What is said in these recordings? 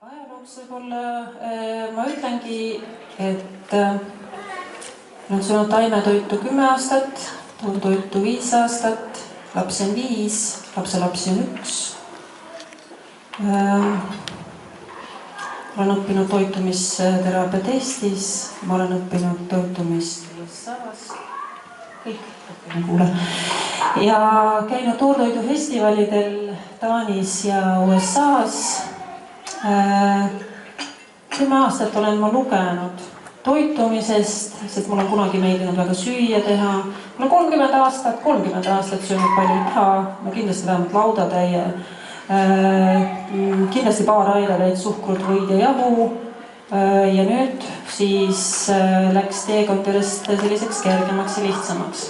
Ajalooks võib-olla ma ütlengi, et nüüd sul on taimetoitu 10 aastat, toitu 5 aastat, lapsi on 5, lapselapsi on 1. Ma olen õppinud toitumisteraapiat Eestis, ma olen õppinud toitumist USA-s, kõik õppinu kuule. Ja käinud toortoidufestivalidel Taanis ja USA-s. 10 aastat olen ma lugenud toitumisest, sest mul on kunagi meeldinud väga süüa teha. Mul on 30 aastat söönud palju liha, ma kindlasti vähemalt laudatäie, kindlasti paar aidatäit suhkrut, võid ja jahu. Ja nüüd siis läks teekond järjest selliseks kergemaks ja lihtsamaks.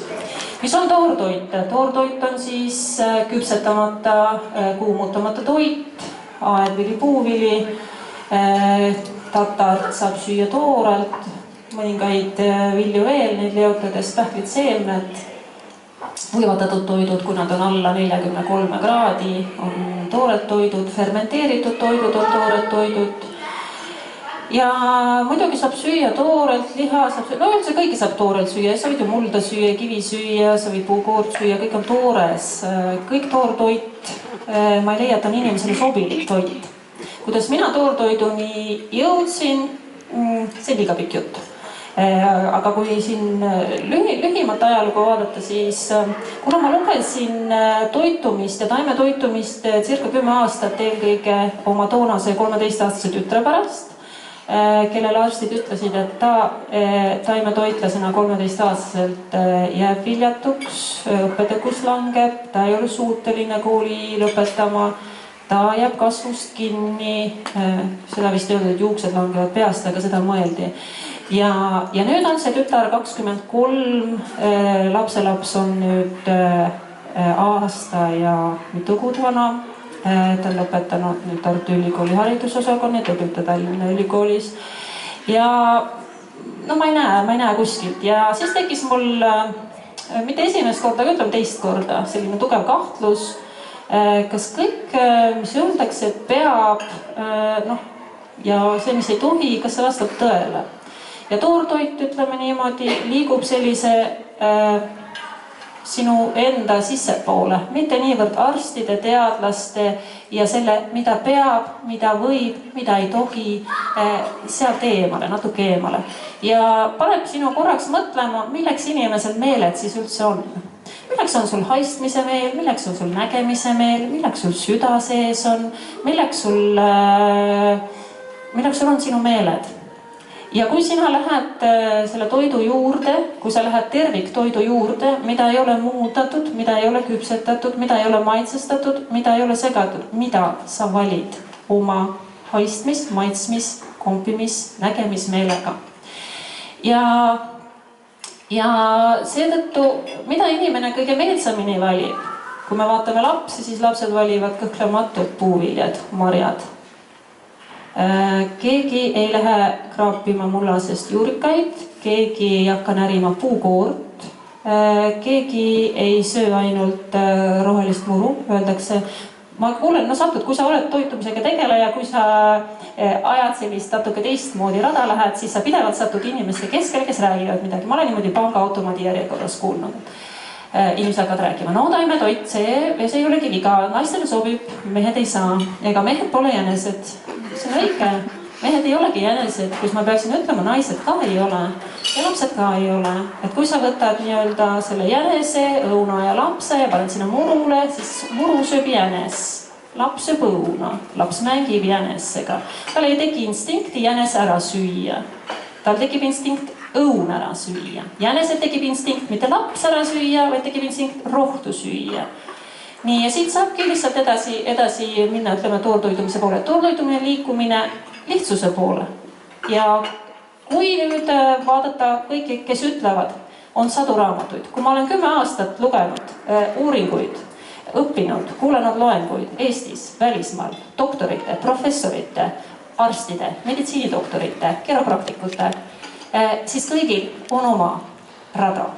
Mis on toortoit? Toortoit on siis küpsetamata, kuumutamata toit, aedvili, puuvili, tatart saab süüa toorelt, mõningaid vilju veel, neid leotades, pähklid, seemned, võivatatud toidud, kui nad on alla 43 kraadi, on toored toidud, fermenteeritud toidud on toored toidud. Ja muidugi saab süüa toorelt, liha saab süüa, no üldse kõike saab toorelt süüa, sa võid ju mulda süüa, kivi süüa, sa võid puukoort süüa, kõik on toores, kõik toortoit, ma ei leia, et on inimesele sobilik toit. Kuidas mina toortoiduni jõudsin, see on liiga pikk jutt. Aga kui siin lühimat ajalugu vaadata, siis kuna ma lugesin toitumist ja taimetoitumist circa 10 aastat eelkõige oma toonase 13-aastase tütre pärast, kellele arstid ütlesid, et ta taimetoitlasena 13-aastaselt jääb viljatuks, õppetöökus langeb, ta ei ole suuteline kooli lõpetama, ta jääb kasvust kinni, seda vist öeldud, et juuksed langevad peast, aga seda mõeldi. Ja nüüd on see tütar 23, lapselaps on nüüd aasta ja mitu kuud vana. Ta on lõpetanud nüüd Tartu Ülikooli haridusosakonni, töötab Tallinna Ülikoolis. Ja no ma ei näe kuskilt. Ja siis tekkis mul, mitte esimest korda, aga ütleme teist korda, selline tugev kahtlus, kas kõik, mis öeldakse, et peab, ja see, mis ei tohi, kas see vastab tõele. Ja toortoit, ütleme niimoodi, liigub sellise sinu enda sissepoole, mitte niivõrd arstide, teadlaste ja selle, mida peab, mida võib, mida ei tohi, sealt eemale, natuke eemale. Ja paneb sinu korraks mõtlema, milleks inimesel meeled siis üldse on. Milleks on sul haistmise meel, milleks on sul nägemise meel, milleks sul süda sees on, milleks sul on sinu meeled. Ja kui sina lähed selle toidu juurde, kui sa lähed terviktoidu juurde, mida ei ole muutatud, mida ei ole küpsetatud, mida ei ole maitsestatud, mida ei ole segatud, mida sa valid oma haistmis, maitsmis, kompimis, nägemismeelega. Ja seetõttu, mida inimene kõige meelsamini valib? Kui me vaatame lapsi, siis lapsed valivad kõhklematult puuviljad, marjad. Keegi ei lähe kraapima mullasest juurikaid, keegi ei hakka närima puukoort, keegi ei söö ainult rohelist muru, öeldakse. Ma kuulen, satud, kui sa oled toitumisega tegeleja, kui sa ajad sellist natuke teistmoodi rada lähed, siis sa pidevalt satud inimeste keskel, kes räägivad midagi. Ma olen niimoodi pangaautomaadi järjekorras kuulnud. Inimesed hakkavad rääkima, no taimetoit, see ei olegi viga, naistele sobib, mehed ei saa. Ega mehed pole jänesed. See on õige. Mehed ei olegi jänesed, kus ma peaksin ütlema, naised ka ei ole ja lapsed ka ei ole. Et kui sa võtad nii-öelda selle jänese, õuna ja lapse ja paned sinna murule, siis muru sööb jänes. Laps sööb õuna, laps mängib jänesega. Tal ei teki instinkti jänes ära süüa. Tal tekib instinkt õun ära süüa. Jänesel tekib instinkt mitte laps ära süüa, vaid tekib instinkt rohtu süüa. Nii, ja siit saabki lihtsalt edasi minna, ütleme, toortoidumise poole. Toortoidumine liikumine lihtsuse poole. Ja kui nüüd vaadata kõiki, kes ütlevad, on sadu raamatuid. Kui ma olen 10 aastat lugenud uuringuid, õppinud, kuulanud loenguid Eestis, välismaal, doktorite, professorite, arstide, meditsiinidoktorite, kiropraktikute, siis kõigil on oma rada.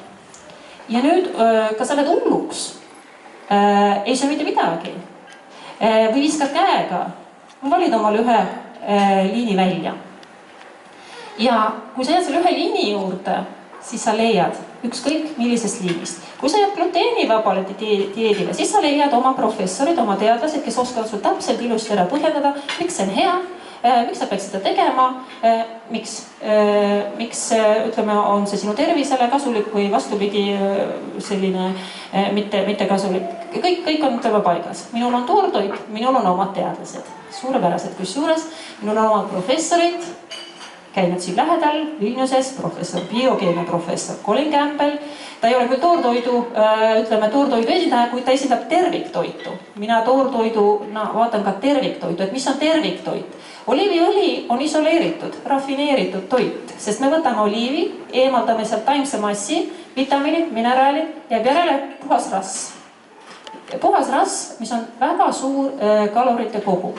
Ja nüüd, kas sa oled hulluks? Ei saa mitte midagi. Või viskad käega. Valid omal ühe liini välja. Ja kui sa jääd selle ühe liini juurde, siis sa leiad ükskõik millisest liinist. Kui sa jääd gluteenivabale dieedile, siis sa leiad oma professorid, oma teadlased, kes oskavad sul täpselt ilusti ära põhjendada, miks see on hea, miks sa peaks seda tegema, miks ütleme, on see sinu tervisele kasulik või vastupidi selline mitte kasulik. Kõik on ütleme paigas. Minul on toortoit, minul on omad teadlased, suurepärased, kusjuures minul on omad professorid, käinud siin lähedal Vilniuses, biokeemia professor Colin Campbell. Ta ei ole küll toortoidu esindaja, kuid ta esindab terviktoitu. Mina toortoiduna vaatan ka terviktoitu, et mis on terviktoit. Oliiviõli on isoleeritud, rafineeritud toit, sest me võtame oliivi, eemaldame sealt taimse massi, vitamiinid, mineraalid, jääb järele puhas rasv. Puhas rasv, mis on väga suur kalorite kogu.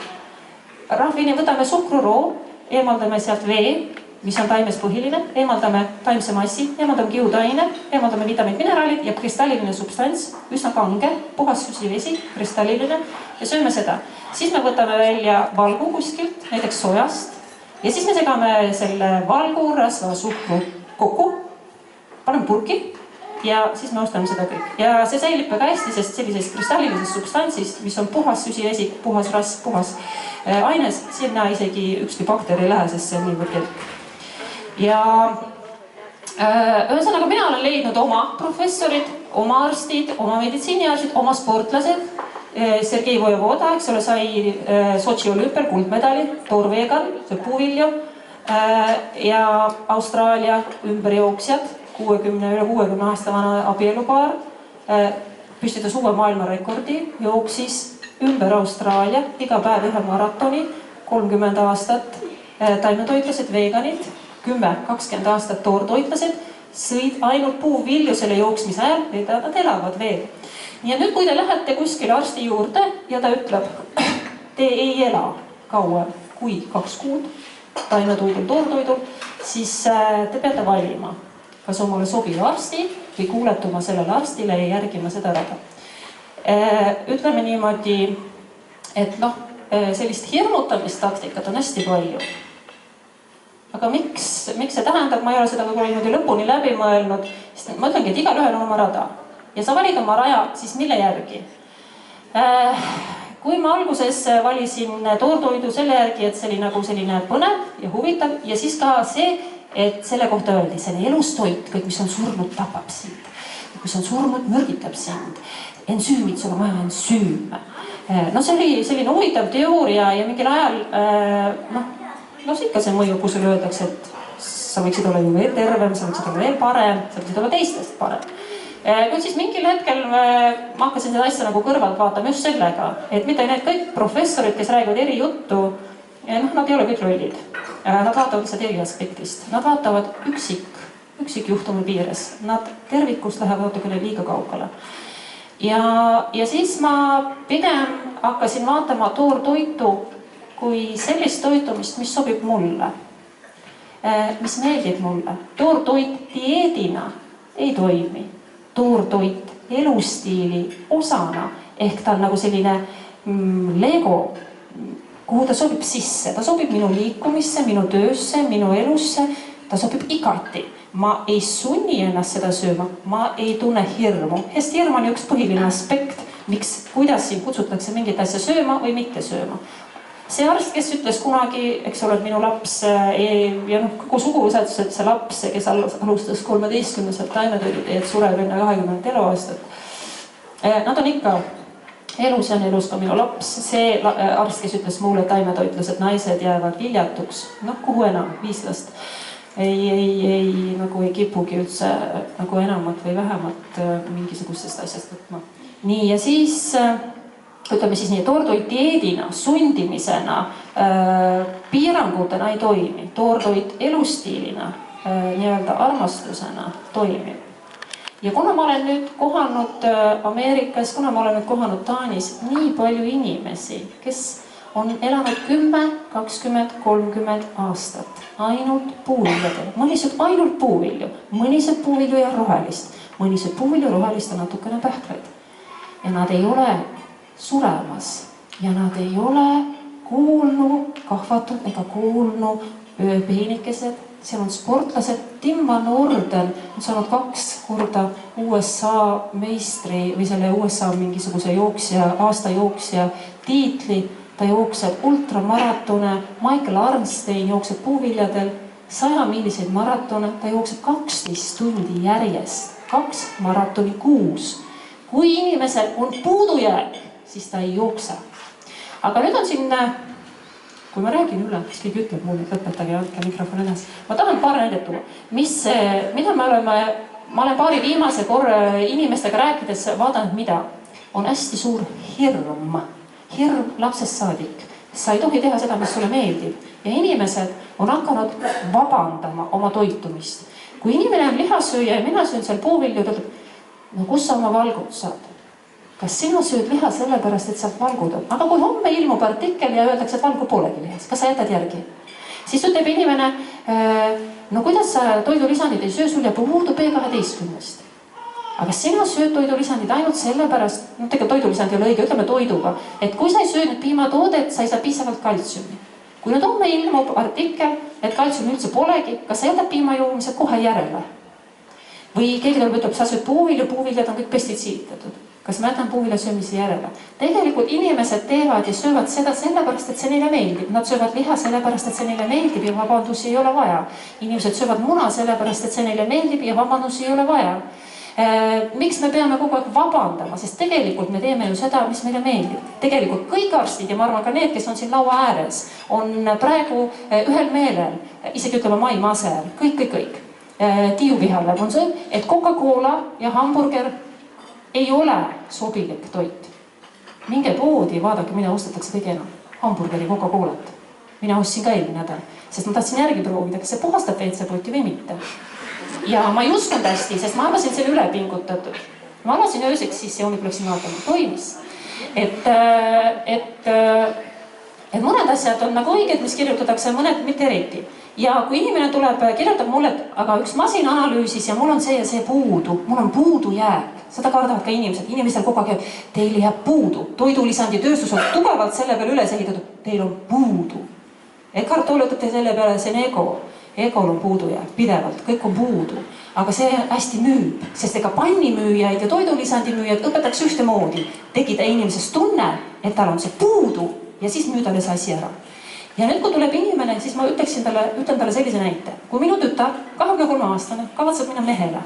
Võtame suhkruroo, eemaldame sealt vee, mis on taimes põhiline, eemaldame taimse massi, eemaldame kiudaine, eemaldame vitamiinid, mineraalid ja kristalliline substants, üsna kange, puhas süsivesi, kristalliline ja sööme seda. Siis me võtame välja valgu kuskilt, näiteks sojast ja siis me segame selle valgu, rasva, suhkru kokku, paneme purki ja siis me ostame seda kõik. Ja see säilib väga hästi, sest sellisest kristallilisest substantsist, mis on puhas süsivesi, puhas rasv, puhas aines, sinna isegi ükski bakter ei lähe, sest see on niivõrd kelk. Ja ühesõnaga mina olen leidnud oma professorid, oma arstid, oma meditsiiniarstid, oma sportlased. Sergei Vojevoda, eks ole, sai Sotši olümpial kuldmedali, toorvegan, see puuvilju ja Austraalia ümberjooksjad, üle 60 aasta vana abielupaar, püstitas uue maailmarekordi, jooksis ümber Austraalia, iga päev ühe maratoni, 30 aastat taimetoitlased, veganid, 10-20 aastat toortoitlased, sõid ainult puuvilju selle jooksmise ajal, nad elavad veel. Ja nüüd, kui te lähete kuskile arsti juurde ja ta ütleb, te ei ela kauem kui 2 kuud taimetoidul, toortoidul, siis te peate valima, kas omale sobiva arsti või kuuletuma sellele arstile ja järgima seda rada. Ütleme niimoodi, et sellist hirmutamistaktikat on hästi palju. Aga miks see tähendab, ma ei ole seda võib-olla niimoodi lõpuni läbi mõelnud, sest ma ütlengi, et igalühel on oma rada. Ja sa valid oma raja, siis mille järgi? Kui ma alguses valisin toortoidu selle järgi, et see oli nagu selline põnev ja huvitav ja siis ka see, et selle kohta öeldi, see on elustoit, kõik mis on surnud tapab sind, mis on surnud mürgitab sind, ensüümid, sul on vaja ensüüme. See oli selline huvitav teooria ja mingil ajal, see ikka see mõju, kus sulle öeldakse, et sa võiksid olla ju veel tervem, sa võiksid olla veel parem, sa võiksid olla teistest parem. Kui siis mingil hetkel ma hakkasin seda asja nagu kõrvalt vaatama just sellega, et mitte need kõik professorid, kes räägivad eri juttu, nad ei ole kõik lollid. Nad vaatavad lihtsalt eri aspektist. Nad vaatavad üksikjuhtumi piires. Nad tervikust lähevad natukene liiga kaugele. Ja siis ma pigem hakkasin vaatama toortoitu kui sellist toitumist, mis sobib mulle. Mis meeldib mulle. Toortoit dieedina ei toimi. Toortoit elustiili osana, ehk ta on nagu selline Lego, kuhu ta sobib sisse. Ta sobib minu liikumisse, minu töösse, minu elusse, ta sobib igati. Ma ei sunni ennast seda sööma, ma ei tunne hirmu. Sest hirm on üks põhiline aspekt, kuidas siin kutsutakse mingit asja sööma või mitte sööma. See arst, kes ütles kunagi, eks ole, et minu laps ja kogu suguvõsatus, et see laps, kes alustas 13. taimetoidud, et sureb enne 20. eluaastat. Nad on ikka elus ja on elus ka minu laps. See arst, kes ütles mulle, et taimetoitlased naised jäävad viljatuks, kuhu enam, 5 last. Ei kipugi üldse nagu enamat või vähemat mingisugustest asjast võtma. Nii, ja siis ütleme siis nii, toortoit dieedina, sundimisena, piirangutena ei toimi. Toortoit elustiilina, nii-öelda armastusena toimib. Ja kuna ma olen nüüd kohanud Ameerikas, kuna ma olen nüüd kohanud Taanis nii palju inimesi, kes on elanud 10, 20, 30 aastat ainult puuviljadel. Mõni sööb ainult puuvilju, mõni sööb puuvilju ja rohelist, mõni sööb puuvilju, rohelist ja natukene pähkleid. Ja nad ei ole suremas ja nad ei ole kuulnu kahvatud ega kuulnu peenikesed. Seal on sportlased. Tim Van Orden on saanud 2 korda USA meistri või selle USA mingisuguse aasta jooksja tiitli. Ta jookseb ultramaratone. Michael Arnstein jookseb puuviljadel 100-miiliseid maratone. Ta jookseb 12 tundi järjest. 2 maratoni kuus. Kui inimesel on puudujääk, siis ta ei jookse. Aga nüüd on siin, kui ma räägin üle, siis keegi ütleb mulle, et lõpetage ja andke mikrofon edasi. Ma tahan paar näidet tuua. Mida ma olen paari viimase korra inimestega rääkides vaadanud, mida on hästi suur hirm. Hirm lapsest saadik. Sa ei tohi teha seda, mis sulle meeldib. Ja inimesed on hakanud vabandama oma toitumist. Kui inimene on lihasööja ja mina söön seal puuvilju, ütleb, no kus sa oma valgud saad? Kas sina sööd liha sellepärast, et sealt valgud on? Aga kui homme ilmub artikkel ja öeldakse, et valgu polegi lihas, kas sa jätad järgi? Siis ütleb inimene, no kuidas sa toidulisandid ei söö, sul jääb puudu B12-st. Aga sina sööd toidulisandid ainult sellepärast, no tegelikult toidulisand ei ole õige, ütleme toiduga, et kui sa ei söö nüüd piimatoodet, sa ei saa piisavalt kaltsiumi. Kui nüüd homme ilmub artikkel, et kaltsiumi üldse polegi, kas sa jätad piimajoomise kohe järele? Või keegi tuleb ütleb, sa sööd puuvilju, puuviljad on kõik pestitsiiditatud. Kas ma jätan puuvilja söömise järele? Tegelikult inimesed teevad ja söövad seda sellepärast, et see neile meeldib. Nad söövad liha sellepärast, et see neile meeldib ja vabandusi ei ole vaja. Inimesed söövad muna sellepärast, et see neile meeldib ja vabandusi ei ole vaja. Miks me peame kogu aeg vabandama? Sest tegelikult me teeme ju seda, mis meile meeldib. Tegelikult kõik arstid ja ma arvan ka need, kes on siin laua ääres, on praegu ühel meelel, isegi ütleme Mai Maser, kõik. Tiiu Vihalev on see, et Coca-Cola ja hamburger ei ole sobilik toit. Minge poodi, vaadake, mida ostetakse kõige enam. Hamburgeri Coca-Colat. Mina ostsin ka eelmine nädal, sest ma tahtsin järgi proovida, kas see puhastab WC-poti või mitte. Ja ma ei uskunud hästi, sest ma arvasin selle üle pingutatud. Ma alasin ööseks sisse ja hommikul läksin vaatama. Toimis. Et mõned asjad on nagu õiged, mis kirjutatakse, mõned mitte eriti. Ja kui inimene tuleb, kirjutab mulle, et aga üks masin analüüsis ja mul on see ja see puudu, mul on puudu jääb. Seda kardavad ka inimesed. Inimesel kogu aeg jääb, teil jääb puudu. Toidulisandi tööstus on tugevalt selle peale üles ehitatud, teil on puudu. Eckhart Tolle ütleb selle peale, see on ego. Egol on puudu jääb, pidevalt, kõik on puudu. Aga see hästi müüb, sest ega pannimüüjaid ja toidulisandi müüjad õpetaks ühtemoodi. Tegida inimesest tunne, et tal on see puudu ja siis müü talle see asi ära. Ja nüüd, kui tuleb inimene, siis ma ütlen talle sellise näite. Kui minu tütar, 23-aastane, kavatseb minna mehele,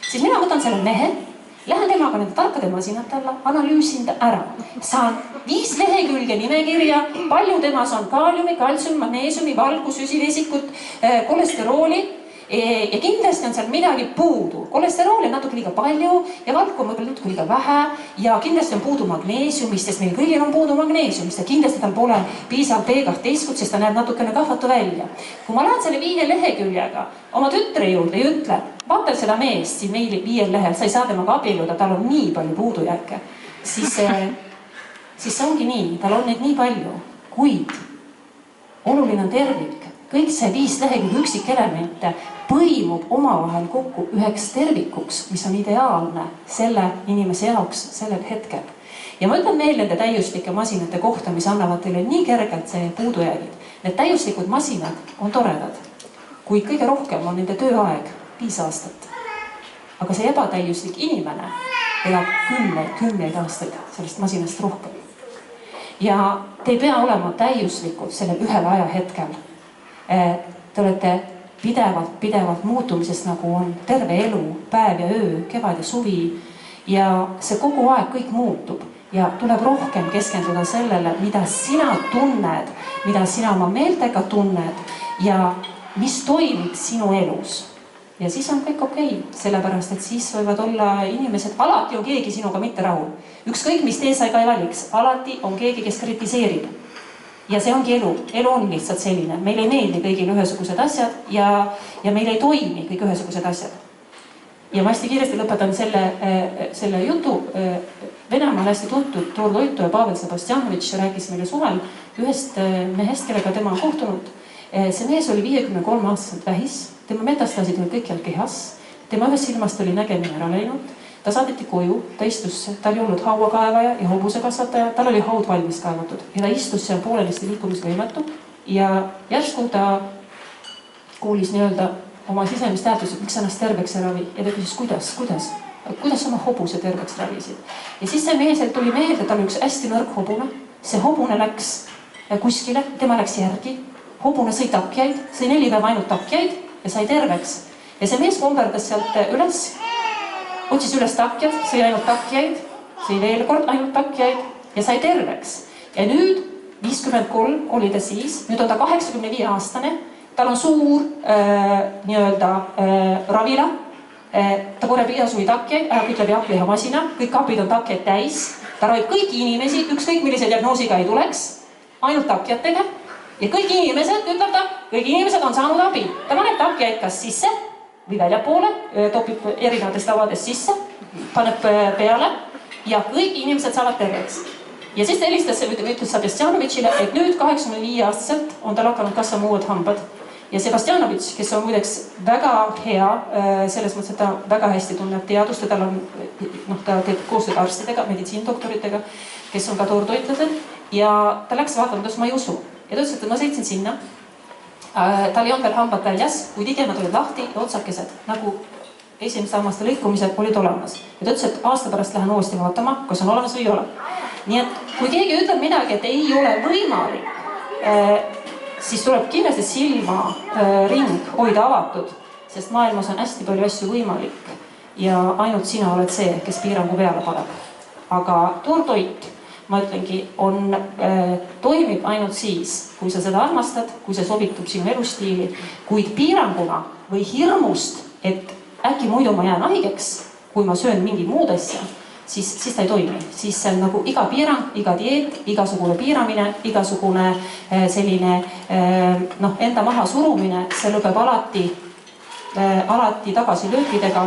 siis mina võtan selle mehe, lähen temaga nende tarkade masinate alla, analüüsin ta ära. Saan 5 lehekülge nimekirja, palju temas on kaaliumi, kaltsiumi, magneesiumi, valgu, süsivesikut, kolesterooli. Ja kindlasti on seal midagi puudu. Kolesterooli on natuke liiga palju ja valku on võib-olla natuke liiga vähe. Ja kindlasti on puudu magneesiumist, sest meil kõigil on puudu magneesiumist. Ja kindlasti tal pole piisav B12, sest ta näeb natukene kahvatu välja. Kui ma lähen selle 5 leheküljega oma tütre juurde ja ütle, vaata seda meest siin 5 lehel, sa ei saa temaga abielluda, tal on nii palju puudujääke. Siis see ongi nii, tal on neid nii palju, kuid oluline on tervik. Kõik see 5 lehekülge üksik elemente põimub omavahel kokku üheks tervikuks, mis on ideaalne selle inimese jaoks sellel hetkel. Ja ma ütlen meil nende täiuslike masinate kohta, mis annavad teile nii kergelt see puudujäägid. Need täiuslikud masinad on toredad, kuid kõige rohkem on nende tööaeg 5 aastat. Aga see ebatäiuslik inimene elab kümneid aastaid sellest masinast rohkem. Ja te ei pea olema täiuslikud sellel ühel ajahetkel. Te olete pidevalt muutumisest, nagu on terve elu, päev ja öö, kevad ja suvi. Ja see kogu aeg kõik muutub ja tuleb rohkem keskenduda sellele, mida sina tunned, mida sina oma meeltega tunned ja mis toimib sinu elus. Ja siis on kõik okei, sellepärast, et siis võivad olla inimesed, alati on keegi sinuga mitte rahul. Ükskõik, mis tee sa ka ei valiks, alati on keegi, kes kritiseerib. Ja see ongi elu. Elu on lihtsalt selline. Meil ei meeldi kõigil ühesugused asjad ja meil ei toimi kõik ühesugused asjad. Ja ma hästi kiiresti lõpetan selle jutu. Venemaal hästi tuntud toortoitu ja Pavel Sebastianovitš rääkis meile suvel ühest mehest, kellega tema on kohtunud. See mees oli 53-aastaselt vähis. Tema metastaasid olid kõikjal kehas. Tema ühest silmast oli nägemine ära läinud. ta saadeti koju, ta istus, ta oli olnud hauakaevaja ja hobusekasvataja, tal oli haud valmis kaevatud ja ta istus seal poolelisti liikumisvõimetu ja järsku ta kuulis nii-öelda oma sisemist hääldust, et miks ennast terveks ei ravi ja ta küsis, kuidas oma hobuse terveks ravisid. Ja siis see meesel tuli meelde, tal oli üks hästi nõrk hobune, see hobune läks kuskile, tema läks järgi, hobune sõi takjaid, sõi 4 päeva ainult takjaid ja sai terveks. Ja see mees komberdas sealt üles, otsis üles takjad, sõi ainult takjaid, sõi veel kord ainult takjaid ja sai terveks. Ja nüüd 53 oli ta siis, nüüd on ta 85-aastane, tal on suur nii-öelda ravila, ta korjab igasugu takjaid, ütleb japlihamasina, kõik kapid on takjaid täis, ta ravib kõiki inimesi, ükskõik millise diagnoosiga ei tuleks, ainult takjatega ja kõik inimesed, ütleb ta, kõik inimesed on saanud abi. Ta paneb takjaid kas sisse või väljapoole, topib erinevatest lavadest sisse, paneb peale ja kõik inimesed saavad terveks. Ja siis ta helistas, ütles Sebastjanovitšile, et nüüd 85-aastaselt on tal hakanud kasvama uued hambad. Ja Sebastjanovitš, kes on muideks väga hea, selles mõttes, et ta väga hästi tunneb teadust ja ta teeb koostööd arstidega, meditsiindoktoritega, kes on ka toortoitlased ja ta läks vaatama, ta ütles, ma ei usu. Ja ta ütles, et ma sõitsin sinna, tal ei olnud veel hambad väljas, kuid igemad olid lahti ja otsakesed, nagu esimeste hammaste lõikumised olid olemas. Ja ta ütles, et aasta pärast lähen uuesti vaatama, kas on olemas või ei ole. Nii et kui keegi ütleb midagi, et ei ole võimalik, siis tuleb kindlasti silma ring hoida avatud, sest maailmas on hästi palju asju võimalik ja ainult sina oled see, kes piirangu peale paneb. Aga toortoit, ma ütlengi, toimib ainult siis, kui sa seda armastad, kui see sobitub sinu elustiili, kuid piiranguna või hirmust, et äkki muidu ma jään haigeks, kui ma söön mingi muud asja, siis ta ei toimi. Siis see on nagu iga piirang, iga dieet, igasugune piiramine, igasugune selline enda maha surumine, see lõpeb alati tagasilöökidega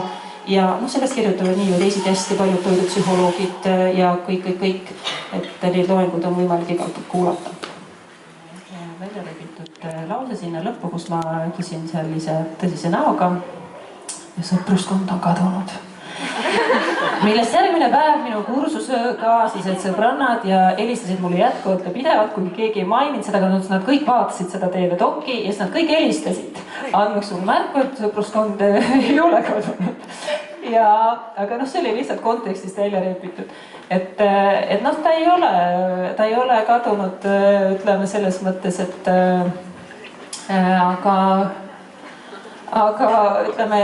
ja sellest kirjutavad nii või teised hästi paljud toidupsühholoogid ja kõik, et neid loenguid on võimalik igalt kuulata. Välja rebitud lause sinna lõppu, kus ma ütlesin sellise tõsise näoga ja sõpruskond on kadunud. Millest järgmine päev minu kursusekaaslased sõbrannad ja helistasid mulle jätkuvalt ja pidevalt, kui keegi ei maininud seda, aga nad kõik vaatasid seda TV-dokki ja siis nad kõik helistasid. Andmaks mulle märku, et sõpruskond ei ole kadunud. Aga see oli lihtsalt kontekstist välja repitud. Et ta ei ole kadunud, ütleme selles mõttes, et aga ütleme,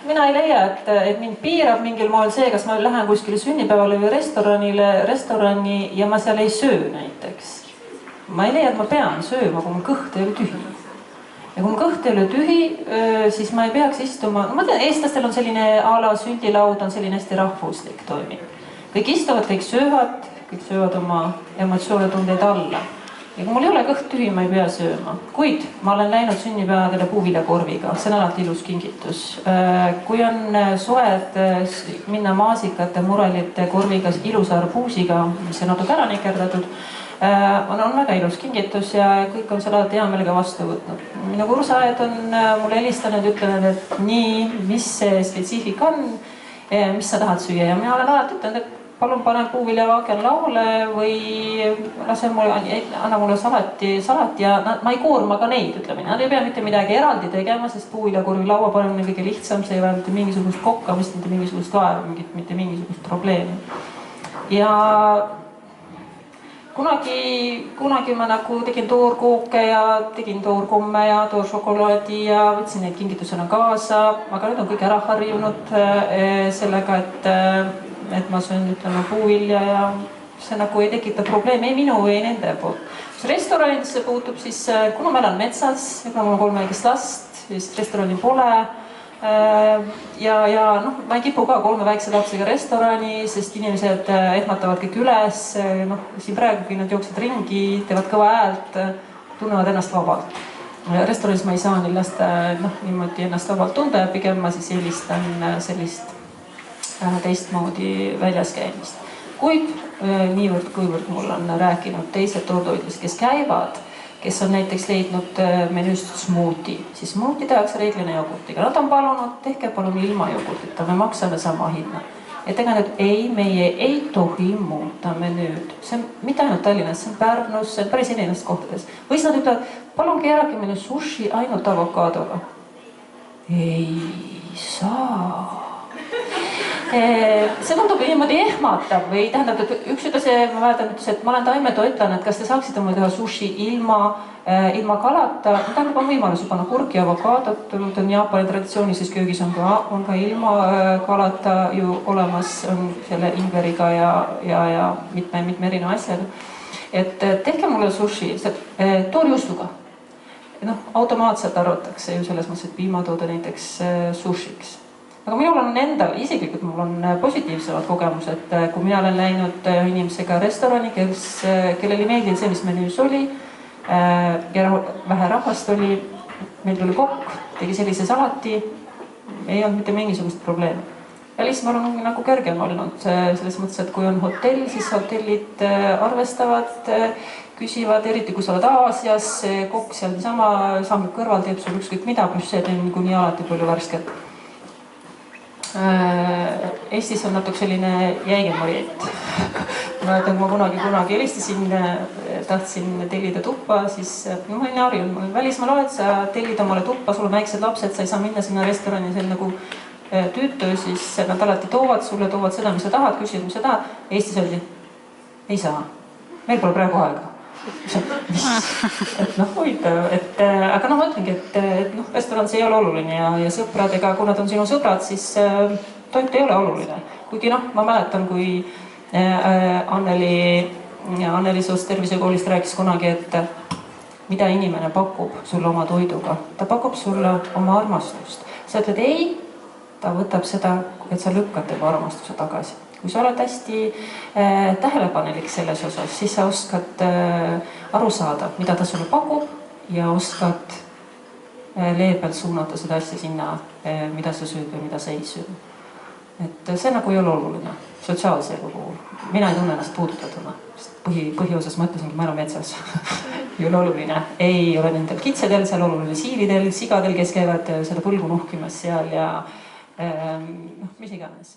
mina ei leia, et mind piirab mingil moel see, kas ma lähen kuskile sünnipäevale või restorani ja ma seal ei söö näiteks. Ma ei leia, et ma pean sööma, kui mul kõht ei ole tühi. Ja kui mul kõht ei ole tühi, siis ma ei peaks istuma, ma tean, eestlastel on selline ala sündilaud, on selline hästi rahvuslik toimib. Kõik istuvad, kõik söövad oma emotsioonitundeid alla. Ja kui mul ei ole kõht tühi, ma ei pea sööma. Kuid ma olen läinud sünnipäevadele puuviljakorviga, see on alati ilus kingitus. Kui on soed minna maasikate, murelite korviga, ilusa arbuusiga, mis on natuke ära nikerdatud, on väga ilus kingitus ja kõik on selle alati hea meelega vastu võtnud. Minu kursaajad on mulle helistanud ja ütlenud, et nii, mis see spetsiifika on, mis sa tahad süüa ja mina olen alati ütlenud, et palun pane puuviljavaakel lauale või anna mulle salat ja ma ei koorma ka neid, ütleme. Nad ei pea mitte midagi eraldi tegema, sest puuviljakorvi laua panemine kõige lihtsam, see ei vaja mitte mingisugust kokkamist, mitte mingisugust kaevu, mitte mingisugust probleemi. Ja kunagi ma nagu tegin toorkooke ja tegin toorkomme ja tooršokolaadi ja võtsin neid kingitusena kaasa, aga nüüd on kõik ära harjunud sellega, et ma söön, ütleme, puuvilja ja see nagu ei tekita probleemi ei minu või nende poolt. Restoranidesse puutub siis, kuna ma elan metsas, kuna mul on 3 väikest last, siis restorani pole. Ma ei kipu ka 3 väikse lapsega restorani, sest inimesed ehmatavad kõik üles. Siin praegugi nad jooksid ringi, teevad kõva häält, tunnevad ennast vabalt. Restoranis ma ei saa neil lasta niimoodi ennast vabalt tunda ja pigem ma siis eelistan sellist teistmoodi väljas käimist. Kuid niivõrd, kuivõrd mul on rääkinud teised toortoitlased, kes käivad kes on näiteks leidnud menüüst smuuti, siis smuuti tehakse reeglina jogurtiga. Nad on palunud, tehke palun ilma jogurtita, me maksame sama hinna. Et ega nüüd meie ei tohi muuta menüüd. See on mitte ainult Tallinnas, see on Pärnus, see on päris erinevates kohtades. Või siis nad ütlevad, palun keerake meile sushi ainult avokaadoga. Ei saa. See tundub niimoodi ehmatav või tähendab, et üks ütles, ma mäletan, et ma olen taimetoitlane, et kas te saaksite mulle teha sushi ilma kalata. Tähendab, on võimalus panna kurki ja avokaadot, on Jaapani traditsioonis, köögis on ka ilma kalata ju olemas, on selle ingveriga ja mitme erineva asjaga. Et tehke mulle sushi toorjuustuga. Automaatselt arvatakse ju selles mõttes, et piimatoode näiteks sushiks. Aga minul on endal, isiklikult mul on positiivsemad kogemused, kui mina olen läinud inimesega restorani, kellel ei meeldinud see, mis menüüs oli ja vähe rahvast oli, meil tuli kokk, tegi sellise salati, ei olnud mitte mingisugust probleemi. Ja lihtsalt mul on nagu kergem olnud selles mõttes, et kui on hotell, siis hotellid arvestavad, küsivad, eriti kui sa oled Aasias, kokk seal niisama sammib kõrval, teeb sul ükskõik mida, pluss see teeb niikuinii alati palju värsket. Eestis on natuke selline jäigem variant. Ma mäletan, kui ma kunagi helistasin, tahtsin tellida tuppa, siis ma olin harjunud, ma olin välismaal oled, sa tellid omale tuppa, sul on väiksed lapsed, sa ei saa minna sinna restorani, see on nagu tüütu, siis nad alati toovad sulle, seda, mis sa tahad, küsid, mis sa tahad. Eestis öeldi, ei saa, meil pole praegu aega. Et huvitav, aga ma ütlengi, et restoran see ei ole oluline ja sõpradega, kui nad on sinu sõbrad, siis toit ei ole oluline. Kuigi ma mäletan, kui Anneli Soos Tervisekoolist rääkis kunagi, et mida inimene pakub sulle oma toiduga. Ta pakub sulle oma armastust. Sa ütled ei, ta võtab seda, et sa lükkad tema armastuse tagasi. Kui sa oled hästi tähelepanelik selles osas, siis sa oskad aru saada, mida ta sulle pakub ja oskad leebelt suunata seda asja sinna, mida sa sööd või mida sa ei söö. Et see nagu ei ole oluline sotsiaalse elu puhul. Mina ei tunne ennast puudutatuna, sest põhiosas ma ütlesingi, ma elan metsas. Ei ole oluline. Ei ole nendel kitsedel, seal oluline siilidel, sigadel, kes käivad seda põlgu nuhkimas seal ja mis iganes.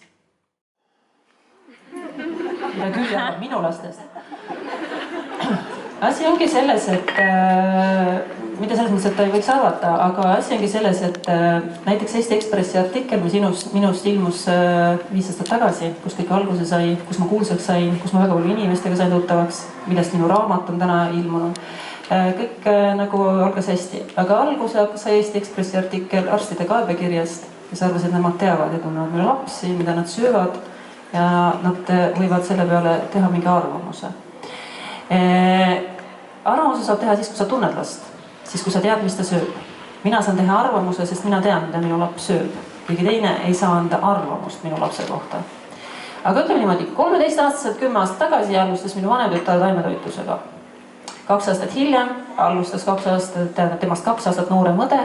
Ja küll jääb minu lastest. Asi ongi selles, et mitte selles mõttes, et ta ei võiks arvata, aga asi ongi selles, et näiteks Eesti Ekspressi artikkel, mis minust ilmus 5 aastat tagasi, kus kõik alguse sai, kus ma kuulsaks sain, kus ma väga palju inimestega sain tuttavaks, millest minu raamat on täna ilmunud. Kõik nagu algas hästi, aga alguse sai Eesti Ekspressi artikkel arstide kaebekirjast, kes arvas, et nemad teavad ja tunnevad meile lapsi, mida nad söövad ja nad võivad selle peale teha mingi arvamuse. Arvamuse saab teha siis, kui sa tunned last, siis kui sa tead, mis ta sööb. Mina saan teha arvamuse, sest mina tean, mida minu laps sööb. Keegi teine ei saa anda arvamust minu lapse kohta. Aga ütleme niimoodi, 13-aastaselt 10 aastat tagasi alustas minu vanem tütar taimetoitlusega. 2 aastat hiljem alustas temast 2 aastat noorem õde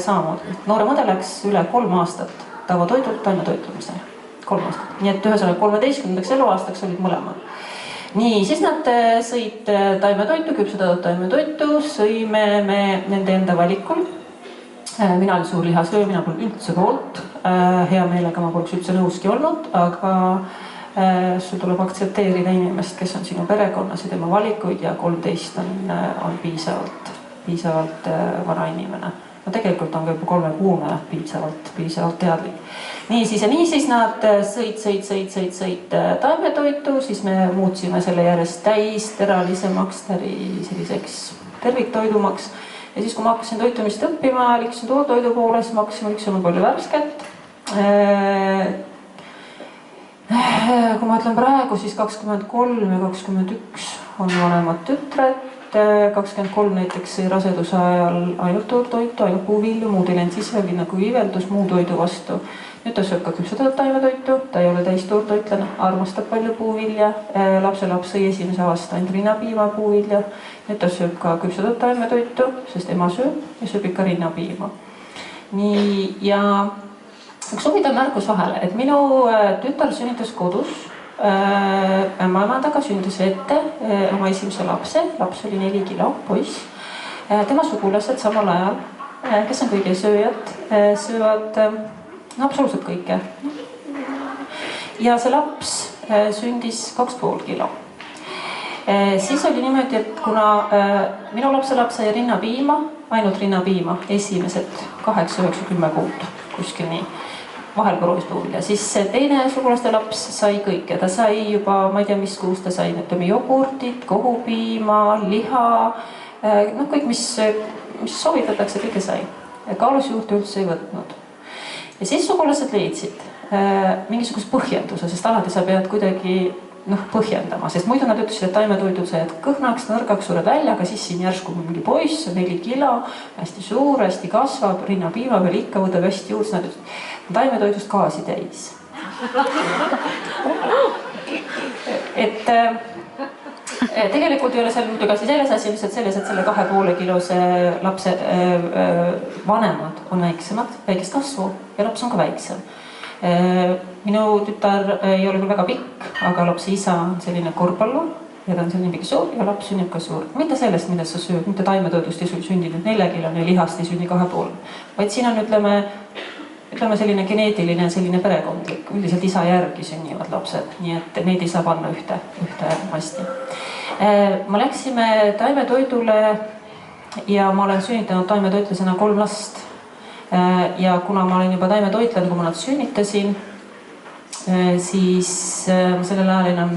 samamoodi. Noorem õde läks üle 3 aastat tavatoidult taimetoitlumisele. 3 aastat. Nii et 13. eluaastaks olid mõlemad. Nii, siis nad sõid taimetoitu, küpsetatud taimetoitu, sõime me nende enda valikul. Mina olin suur lihasöö, mina pole üldse poolt. Hea meelega ma poleks üldse nõuski olnud, aga sul tuleb aktsepteerida inimest, kes on sinu perekonnas ja tema valikuid ja 13 on piisavalt vana inimene. No tegelikult on ka juba 3-kuune piisavalt teadlik. Niisiis nad sõid taimetoitu, siis me muutsime selle järjest täisteralisemaks, selliseks terviktoidumaks. Ja siis, kui ma hakkasin toitumist õppima, liiksin toidu poole, siis ma hakkasin liksuma palju värsket. Kui ma ütlen praegu, siis 23 ja 21 on vanemad tütred. 23 näiteks raseduse ajal ainult toortoitu, ainult puuvilju, muud ei läinud sisse, nagu iiveldus muu toidu vastu. Nüüd ta sööb ka küpsetatud taimetoitu, ta ei ole täistoortoitlane, armastab palju puuvilja. Lapselaps sõi esimese aasta ainult rinnapiima puuvilja. Nüüd ta sööb ka küpsetatud taimetoitu, sest ema sööb ja sööb ikka rinnapiima. Nii, ja üks huvitav märkus vahele, et minu tütar sünnitas kodus. Ema taga sündis ette oma esimese lapse, laps oli 4 kilo, poiss. tema sugulased samal ajal, kes on kõigesööjad, söövad absoluutselt kõike. Ja see laps sündis 2,5 kilo. Siis oli niimoodi, et kuna minu lapselaps sai rinnapiima, ainult rinnapiima, esimesed 8-9-10 kuud, kuskil nii, vahel proovis puuvilja, siis teine sugulaste laps sai kõike, ta sai juba, ma ei tea, mis kuus ta sai, jogurtit, kohupiima, liha, kõik, mis soovitatakse, kõike sai. Kaalus juurde üldse ei võtnud. Ja siis sugulased leidsid mingisugust põhjenduse, sest alati sa pead kuidagi põhjendama, sest muidu nad ütlesid, et taimetoidud said kõhnaks, nõrgaks, sured välja, aga siis siin järsku mingi poiss, 4 kilo, hästi suur, hästi kasvab, rinnapiima peal ikka võtab hästi juurde, nad ütlesid, taimetoidust gaasi täis. Et tegelikult ei ole seal muidugi asi selles asi, lihtsalt selles, et selle 2,5 kilose lapse vanemad on väikest kasvu ja laps on ka väiksem. Minu tütar ei ole küll väga pikk, aga lapse isa on selline korvpallu ja ta on selline mingi suur ja laps sünnib ka suur. Mitte sellest, mida sa sööd, mitte taimetoidust ei sündinud 4 kilone ja lihast ei sünni 2,5, vaid siin on, ütleme selline geneetiline, selline perekondlik, üldiselt isa järgi sünnivad lapsed, nii et neid ei saa panna ühte masti. Ma läksime taimetoidule ja ma olen sünnitanud taimetoitlusena 3 last. Ja kuna ma olen juba taimetoitlen, kui ma nad sünnitasin, siis ma sellel ajal enam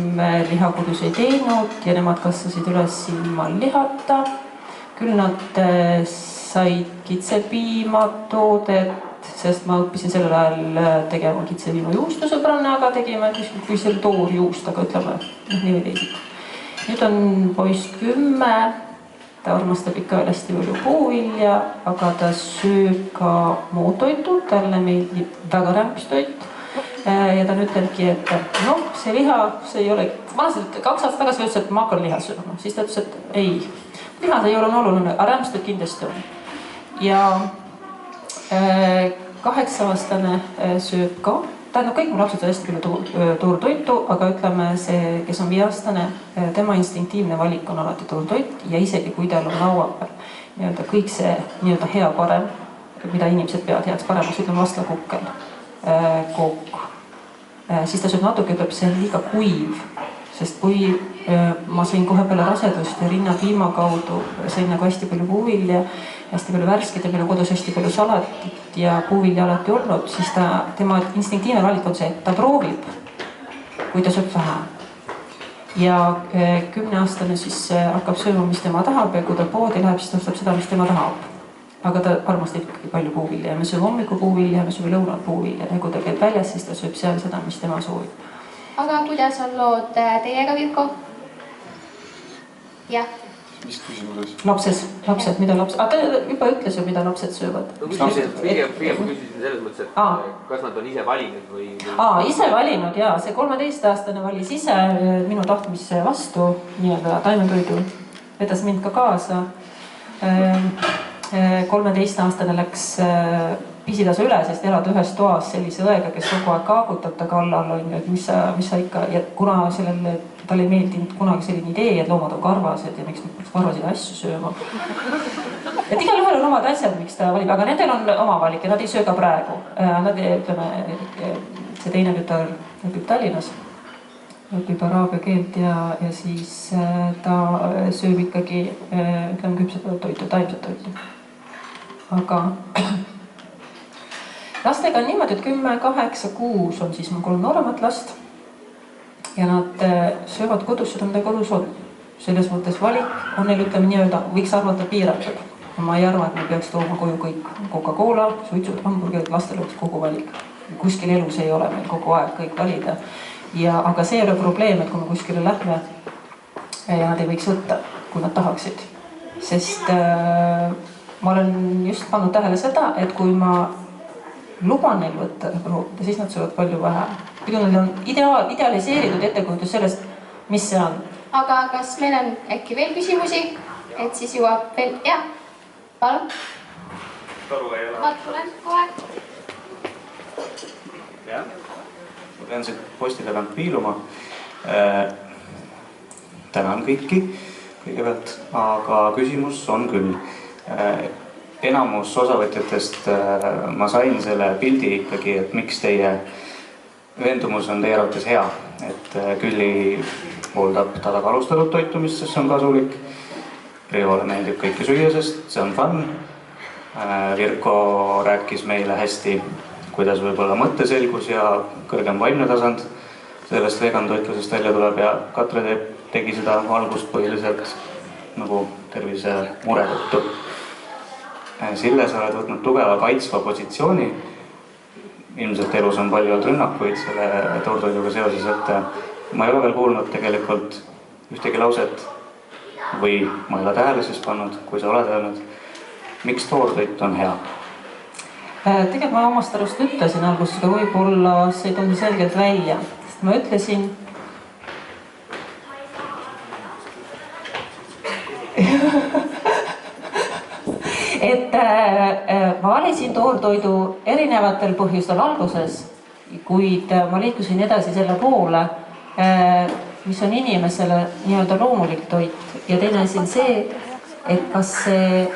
liha kodus ei teinud ja nemad kasvasid üles ilma lihata. Küll nad said kitsepiima toodet, sest ma õppisin sellel ajal tegema kitsepiima juustu sõbrannaga, tegime kui selle toorjuust, aga ütleme nii või teisiti. Nüüd on poiss 10. Ta armastab ikka hästi palju puuvilja, aga ta sööb ka muud toitu, talle meeldib väga rämpstoit. Ja ta ütlebki, et see liha, see ei ole... Vanaselt 2 aastat tagasi ütles, et ma hakkan liha sööma. Siis ta ütles, et ei, liha ei ole oluline, aga rämpstoit kindlasti on. Ja 8-aastane sööb ka. Tähendab, kõik mu lapsed on hästi palju toortoitu, aga ütleme see, kes on 5-aastane, tema instinktiivne valik on alati toortoit ja isegi kui tal on laua peal kõik see hea parem, mida inimesed peavad heaks paremas, ütleme vastlakukkel, kook, siis ta sööb natuke, ütleb, see on liiga kuiv, sest kui ma sain kohe peale rasedust ja rinnapiima kaudu sain nagu hästi palju puuvilja, hästi palju värsket ja meil on kodus hästi palju salatit ja puuvilja alati olnud, siis tema instinktiivne valik on see, et ta proovib, kui ta sööb vähe. Ja 10-aastane siis hakkab sööma, mis tema tahab ja kui ta poodi läheb, siis ta ostab seda, mis tema tahab. Aga ta armastab ikkagi palju puuvilja ja me sööme hommiku puuvilja ja me sööme lõunal puuvilja ja kui ta käib väljas, siis ta sööb seal seda, mis tema soovib. Aga kuidas on lood teiega, Virko? Jah. Mis küsimuses? Lapsed, mida lapsed... ta juba ütles ju, mida lapsed söövad. Pigem küsisin selles mõttes, et kas nad on ise valinud või... Ise valinud, jaa. See 13-aastane valis ise minu tahtmise vastu nii-öelda taimetoidu. Vedas mind ka kaasa. 13-aastane läks pisitasa üle, sest elad ühes toas sellise õega, kes kogu aeg kaagutab ta kallal, et mis sa ikka... Ja kuna tal ei meeldinud kunagi selline idee, et loomad on karvased ja miks me peaks karvasid asju sööma. Et igal juhul on omad asjad, miks ta valib, aga nendel on oma valik ja nad ei söö ka praegu. Nad, ütleme, see teine tütar õpib Tallinnas, õpib araabia keelt ja siis ta sööb ikkagi, ütleme, küpsetatud toitu, taimset toitu. Aga lastega on niimoodi, et 10, 8, 6 on siis mu 3 nooremat last. Ja nad söövad kodus seda, mida kodus on. Selles mõttes valik on neil, ütleme nii-öelda, võiks arvata piiratud. Ma ei arva, et me peaks tooma koju kõik Coca-Cola, suitsud, hamburgerid, lastel oleks kogu valik. Kuskil elus ei ole meil kogu aeg kõik valida. Aga see ei ole probleem, et kui me kuskile lähme ja nad ei võiks võtta, kui nad tahaksid. Sest ma olen just pannud tähele seda, et kui ma luban neil võtta, siis nad söövad palju vähem. Kuid neil on idealiseeritud ettekujutus sellest, mis see on. Aga kas meil on äkki veel küsimusi, et siis jõuab veel... Jah, palun. Toru ei ole. Mart, tulen kohe. Jah, ma pean siit posti tagant piiluma. Tänan kõiki kõigepealt, aga küsimus on küll. Enamus osavõtjatest ma sain selle pildi ikkagi, et miks teie veendumus on teie arvates hea. Et Külli pooldab tasakaalustatud toitumist, sest see on kasulik. Reivole meeldib kõike süüa, sest see on fun. Virko rääkis meile hästi, kuidas võib-olla mõtteselgus ja kõrgem vaimne tasand sellest vegantoitlusest välja tuleb ja Katre tegi seda algust põhiliselt nagu tervise mure tõttu. Sille, sa oled võtnud tugeva kaitsva positsiooni. Ilmselt elus on palju olnud rünnakuid selle toortoiduga seoses, et ma ei ole veel kuulnud tegelikult ühtegi lauset või ma ei ole tähele siis pannud, kui sa oled öelnud, miks toortoit on hea? Tegelikult ma omast arust ütlesin alguses, aga võib-olla see ei tulnud selgelt välja. Sest ma ütlesin, et ma valisin toortoidu erinevatel põhjustel alguses, kuid ma liikusin edasi selle poole, mis on inimesele nii-öelda loomulik toit ja teine asi on see, et kas see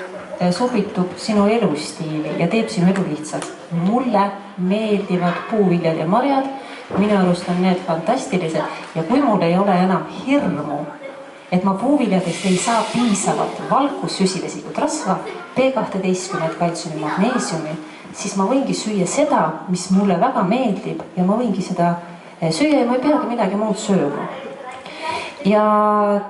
sobitub sinu elustiili ja teeb sinu elu lihtsaks. Mulle meeldivad puuviljad ja marjad, minu arust on need fantastilised ja kui mul ei ole enam hirmu, et ma puuviljadest ei saa piisavalt valkussüsivesikut rasva, B12, kaltsiumi, magneesiumi, siis ma võingi süüa seda, mis mulle väga meeldib ja ma võingi seda süüa ja ma ei peagi midagi muud sööma. Ja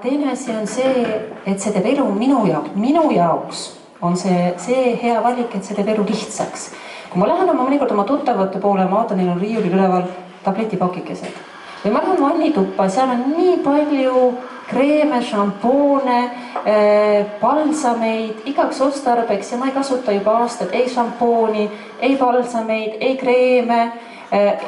teine asi on see, et see teeb elu minu jaoks on see hea valik, et see teeb elu lihtsaks. Kui ma lähen mõnikord oma tuttavate poole, ma vaatan, neil on riiulil üleval tabletipakikesed. Või ma lähen vannituppa, seal on nii palju kreeme, šampoone, balsameid, igaks otstarbeks ja ma ei kasuta juba aastad ei šampooni, ei balsameid, ei kreeme,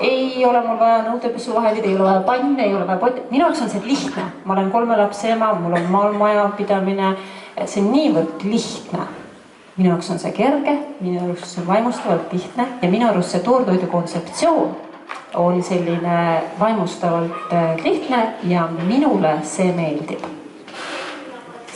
ei ole mul vaja nõudepesuvahendid, ei ole vaja panne, ei ole vaja potte. Minu jaoks on see lihtne. Ma olen 3 lapse ema, mul on maal majapidamine. See on niivõrd lihtne. Minu jaoks on see kerge, minu jaoks see on vaimustavalt lihtne ja minu arust see toortoidu kontseptsioon on selline vaimustavalt lihtne ja minule see meeldib.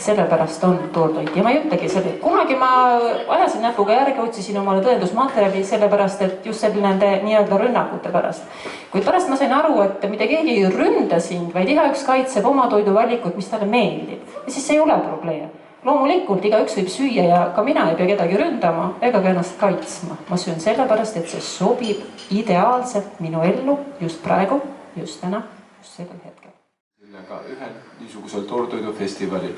Sellepärast on toortoit ja ma ei ütlegi selle. Kunagi ma ajasin näpuga järgi, otsisin omale tõendusmaterjali sellepärast, et just nende nii-öelda rünnakute pärast. Kuid pärast ma sain aru, et mitte keegi ei ründa sind, vaid igaüks kaitseb oma toiduvalikut, mis talle meeldib. Ja siis see ei ole probleem. Loomulikult igaüks võib süüa ja ka mina ei pea kedagi ründama ega ka ennast kaitsma. Ma söön sellepärast, et see sobib ideaalselt minu ellu just praegu, just täna, just sellel hetkel. Sellega ühel niisugusel toortoidufestivalil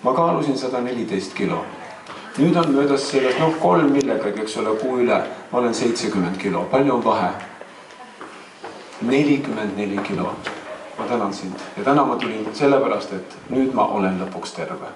ma kaalusin 114 kilo. Nüüd on möödas sellest 3 millegagi, eks ole, kuu üle, ma olen 70 kilo. Palju on vahe? 44 kilo. Ma tänan sind. Ja täna ma tulin sellepärast, et nüüd ma olen lõpuks terve.